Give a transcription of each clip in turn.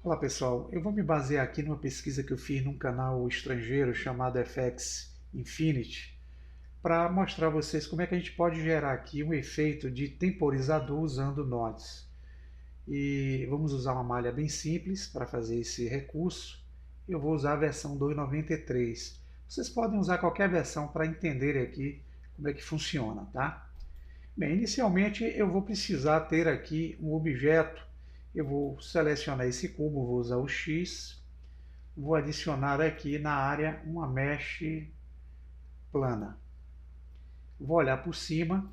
Olá pessoal, eu vou me basear aqui numa pesquisa que eu fiz num canal estrangeiro chamado FX Infinity para mostrar a vocês como é que a gente pode gerar aqui um efeito de temporizador usando nodes. E vamos usar uma malha bem simples para fazer esse recurso. Eu vou usar a versão 2.93. Vocês podem usar qualquer versão para entenderem aqui como é que funciona, tá? Bem, inicialmente eu vou precisar ter aqui um objeto. Eu vou selecionar esse cubo, vou usar o X, vou adicionar aqui na área uma mesh plana. Vou olhar por cima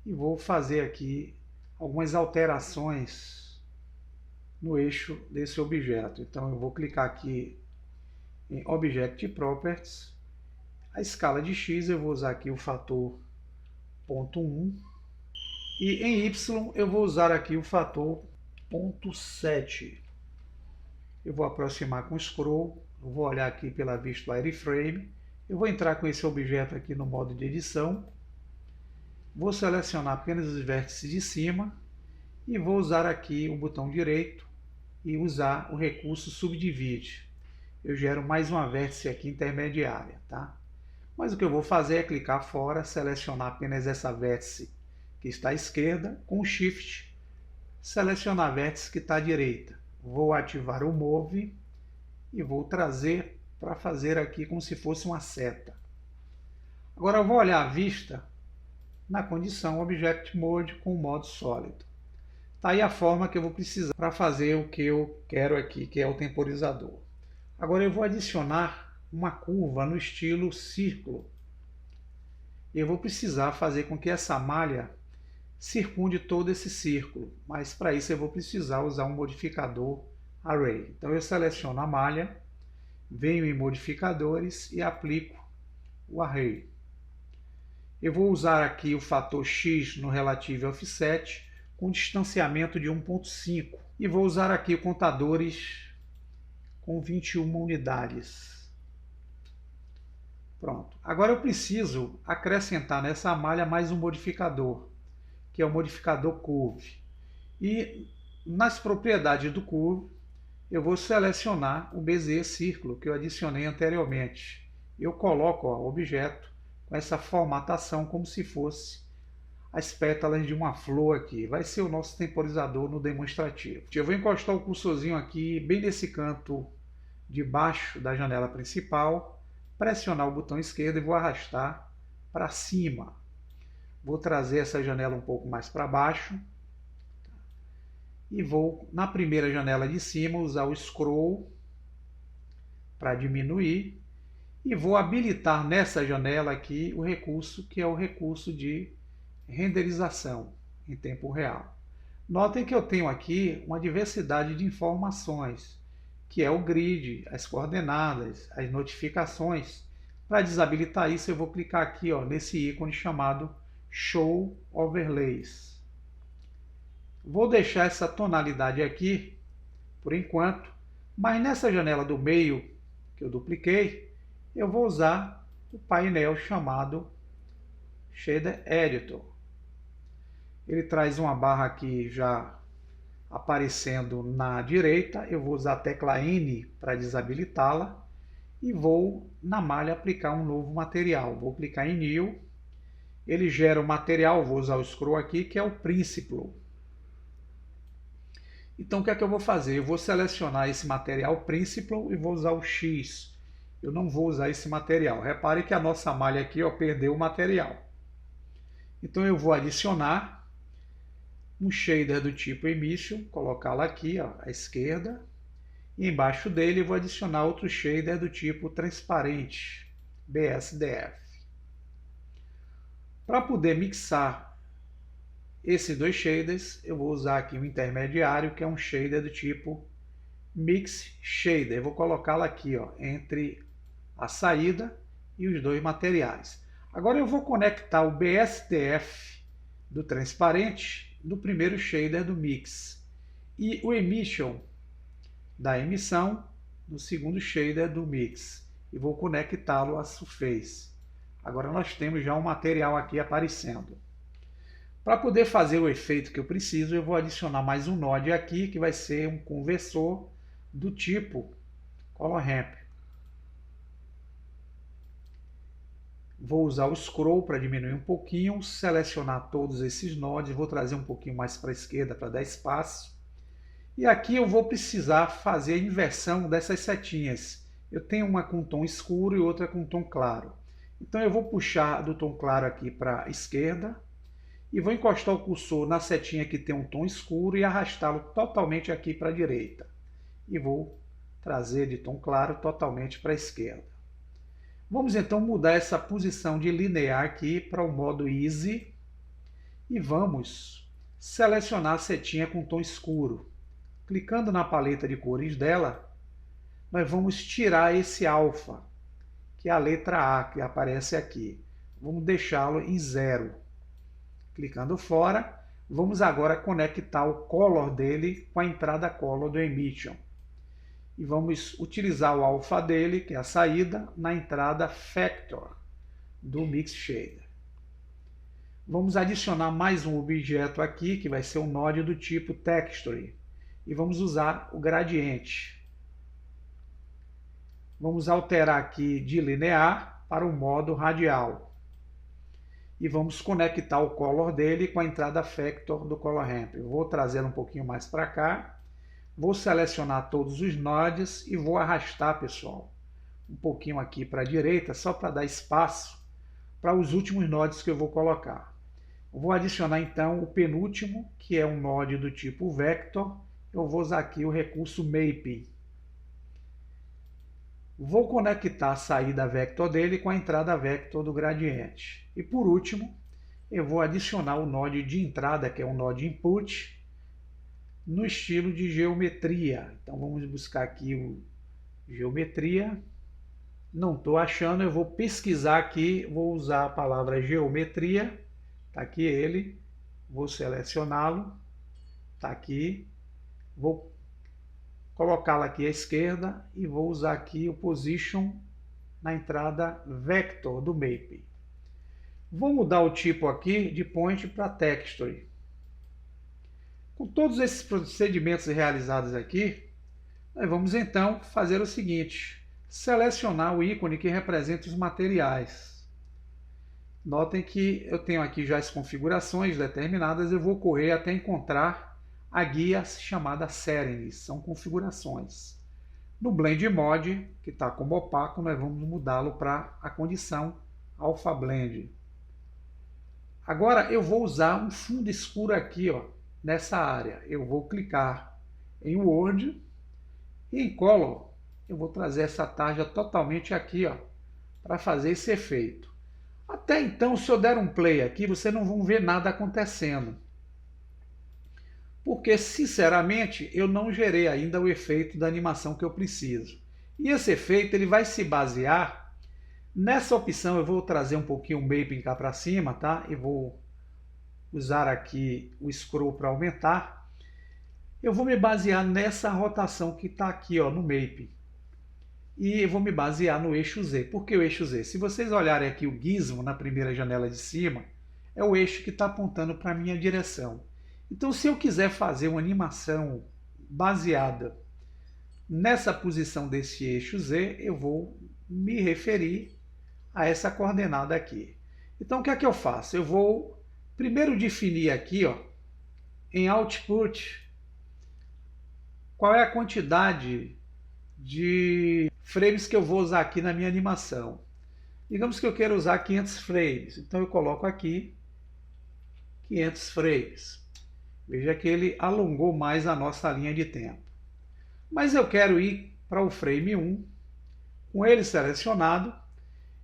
e vou fazer aqui algumas alterações no eixo desse objeto. Então eu vou clicar aqui em Object Properties. A escala de X eu vou usar aqui o fator 0,1. E em Y eu vou usar aqui o fator 0,7. Eu vou aproximar com o scroll, eu vou olhar aqui pela vista do wireframe, eu vou entrar com esse objeto aqui no modo de edição, vou selecionar apenas os vértices de cima e vou usar aqui o botão direito e usar o recurso Subdivide. Eu gero mais uma vértice aqui intermediária, tá? Mas o que eu vou fazer é clicar fora, selecionar apenas essa vértice que está à esquerda, com o Shift, selecionar a vértice que está à direita. Vou ativar o Move e vou trazer para fazer aqui como se fosse uma seta. Agora eu vou olhar a vista na condição Object Mode com o modo sólido. Está aí a forma que eu vou precisar para fazer o que eu quero aqui, que é o temporizador. Agora eu vou adicionar uma curva no estilo círculo. Eu vou precisar fazer com que essa malha circunde todo esse círculo, mas para isso eu vou precisar usar um modificador Array. Então eu seleciono a malha, venho em modificadores e aplico o Array. Eu vou usar aqui o fator X no Relative Offset com distanciamento de 1,5 e vou usar aqui contadores com 21 unidades. Pronto. Agora eu preciso acrescentar nessa malha mais um modificador, que é o modificador Curve. E nas propriedades do Curve, eu vou selecionar o Bezier Círculo que eu adicionei anteriormente. Eu coloco o objeto com essa formatação como se fosse as pétalas de uma flor aqui. Vai ser o nosso temporizador no demonstrativo. Eu vou encostar o cursorzinho aqui bem nesse canto de baixo da janela principal, pressionar o botão esquerdo e vou arrastar para cima. Vou trazer essa janela um pouco mais para baixo e vou, na primeira janela de cima, usar o scroll para diminuir e vou habilitar nessa janela aqui o recurso que é o recurso de renderização em tempo real. Notem que eu tenho aqui uma diversidade de informações, que é o grid, as coordenadas, as notificações. Para desabilitar isso, eu vou clicar aqui nesse ícone chamado Show Overlays. Vou deixar essa tonalidade aqui por enquanto, mas nessa janela do meio que eu dupliquei, eu vou usar o painel chamado Shader Editor. Ele traz uma barra aqui já aparecendo na direita, eu vou usar a tecla N para desabilitá-la e vou na malha aplicar um novo material. Vou clicar em New. Ele gera o material, vou usar o scroll aqui, que é o Principal. Então o que é que eu vou fazer? Eu vou selecionar esse material Principal e vou usar o X. Eu não vou usar esse material. Repare que a nossa malha aqui perdeu o material. Então eu vou adicionar um shader do tipo Emission, colocá-lo aqui à esquerda. E embaixo dele eu vou adicionar outro shader do tipo Transparente, BSDF. Para poder mixar esses dois shaders, eu vou usar aqui um intermediário, que é um shader do tipo Mix Shader. Eu vou colocá-lo aqui entre a saída e os dois materiais. Agora eu vou conectar o BSDF do transparente no primeiro shader do Mix e o Emission da emissão no segundo shader do Mix. E vou conectá-lo à Surface. Agora nós temos já um material aqui aparecendo. Para poder fazer o efeito que eu preciso, eu vou adicionar mais um node aqui, que vai ser um conversor do tipo Color Ramp. Vou usar o scroll para diminuir um pouquinho, selecionar todos esses nodes, vou trazer um pouquinho mais para a esquerda para dar espaço. E aqui eu vou precisar fazer a inversão dessas setinhas. Eu tenho uma com tom escuro e outra com tom claro. Então eu vou puxar do tom claro aqui para a esquerda e vou encostar o cursor na setinha que tem um tom escuro e arrastá-lo totalmente aqui para a direita. E vou trazer de tom claro totalmente para a esquerda. Vamos então mudar essa posição de linear aqui para o modo Easy e vamos selecionar a setinha com tom escuro. Clicando na paleta de cores dela, nós vamos tirar esse alfa, que é a letra A que aparece aqui. Vamos deixá-lo em 0. Clicando fora, vamos agora conectar o color dele com a entrada color do Emission. E vamos utilizar o alfa dele, que é a saída, na entrada Factor do Mix Shader. Vamos adicionar mais um objeto aqui, que vai ser um node do tipo Texture. E vamos usar o gradiente. Vamos alterar aqui de linear para o modo radial. E vamos conectar o color dele com a entrada Factor do Color Ramp. Eu vou trazer um pouquinho mais para cá. Vou selecionar todos os nodes e vou arrastar, pessoal, um pouquinho aqui para a direita, só para dar espaço para os últimos nodes que eu vou colocar. Eu vou adicionar então o penúltimo, que é um node do tipo Vector. Eu vou usar aqui o recurso Mapping. Vou conectar a saída Vector dele com a entrada Vector do gradiente. E por último, eu vou adicionar o node de entrada, que é um node Input, no estilo de geometria. Então vamos buscar aqui o geometria. Não estou achando, eu vou pesquisar aqui, vou usar a palavra geometria. Está aqui ele, vou selecioná-lo, está aqui. Vou colocá-la aqui à esquerda e vou usar aqui o Position na entrada Vector do Mapping. Vou mudar o tipo aqui de Point para Texture. Com todos esses procedimentos realizados aqui, nós vamos então fazer o seguinte: selecionar o ícone que representa os materiais. Notem que eu tenho aqui já as configurações determinadas, eu vou correr até encontrar a guia chamada Settings, são configurações. No Blend Mode, que está como opaco, nós vamos mudá-lo para a condição Alpha Blend. Agora eu vou usar um fundo escuro aqui, ó, nessa área. Eu vou clicar em Word e em Color eu vou trazer essa tarja totalmente aqui, ó, para fazer esse efeito. Até então, se eu der um play aqui, vocês não vão ver nada acontecendo. Porque, sinceramente, eu não gerei ainda o efeito da animação que eu preciso. E esse efeito ele vai se basear nessa opção. Eu vou trazer um pouquinho o Mapping cá para cima, tá? E vou usar aqui o Scroll para aumentar. Eu vou me basear nessa rotação que está aqui, ó, no Mapping. E eu vou me basear no eixo Z. Por que o eixo Z? Se vocês olharem aqui o gizmo na primeira janela de cima, é o eixo que está apontando para a minha direção. Então, se eu quiser fazer uma animação baseada nessa posição desse eixo Z, eu vou me referir a essa coordenada aqui. Então, o que é que eu faço? Eu vou primeiro definir aqui, ó, em Output, qual é a quantidade de frames que eu vou usar aqui na minha animação. Digamos que eu quero usar 500 frames, então eu coloco aqui 500 frames. Veja que ele alongou mais a nossa linha de tempo. Mas eu quero ir para o frame 1. Com ele selecionado,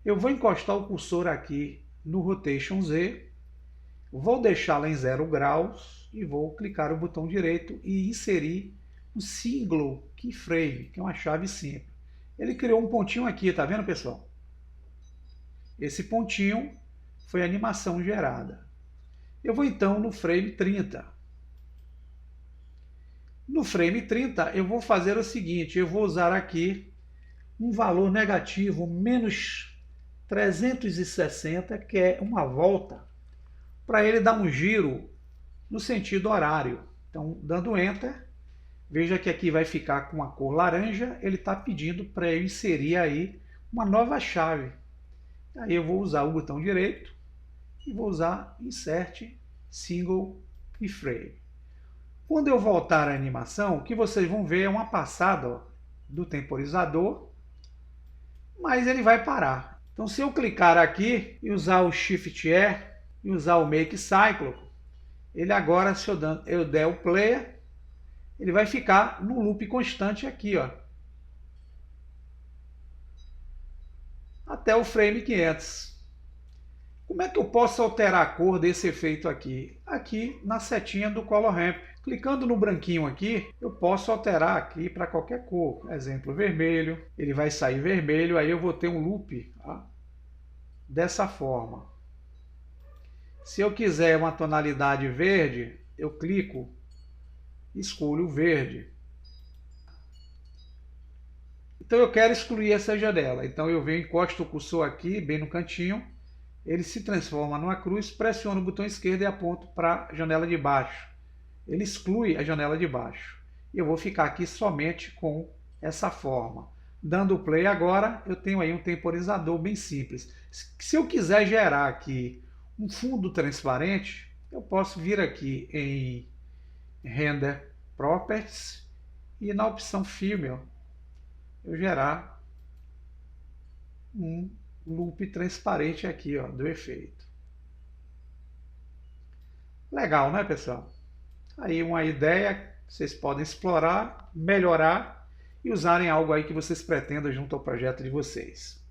eu vou encostar o cursor aqui no Rotation Z. Vou deixá-la em 0 graus e vou clicar o botão direito e inserir um Single Keyframe, que é uma chave simples. Ele criou um pontinho aqui, tá vendo, pessoal? Esse pontinho foi a animação gerada. Eu vou então no frame 30. No frame 30, eu vou fazer o seguinte, eu vou usar aqui um valor negativo, menos 360, que é uma volta para ele dar um giro no sentido horário. Então, dando Enter, veja que aqui vai ficar com a cor laranja, ele está pedindo para eu inserir aí uma nova chave. Aí eu vou usar o botão direito e vou usar Insert Single Keyframe. Quando eu voltar à animação, o que vocês vão ver é uma passada, ó, do temporizador, mas ele vai parar. Então, se eu clicar aqui e usar o Shift E e usar o Make Cycle, ele agora, se eu der o Play, ele vai ficar no loop constante aqui, ó, até o frame 500. Como é que eu posso alterar a cor desse efeito aqui? Aqui na setinha do Color Ramp. Clicando no branquinho aqui, eu posso alterar aqui para qualquer cor. Exemplo, vermelho. Ele vai sair vermelho, aí eu vou ter um loop, ó, dessa forma. Se eu quiser uma tonalidade verde, eu clico, escolho o verde. Então eu quero excluir essa janela. Então eu venho, encosto o cursor aqui, bem no cantinho. Ele se transforma numa cruz, pressiono o botão esquerdo e aponto para a janela de baixo. Ele exclui a janela de baixo. E eu vou ficar aqui somente com essa forma. Dando play agora, eu tenho aí um temporizador bem simples. Se eu quiser gerar aqui um fundo transparente, eu posso vir aqui em Render Properties e na opção Filmer eu gerar um loop transparente aqui, ó, do efeito. Legal, né, pessoal? Aí uma ideia que vocês podem explorar, melhorar e usarem algo aí que vocês pretendam junto ao projeto de vocês.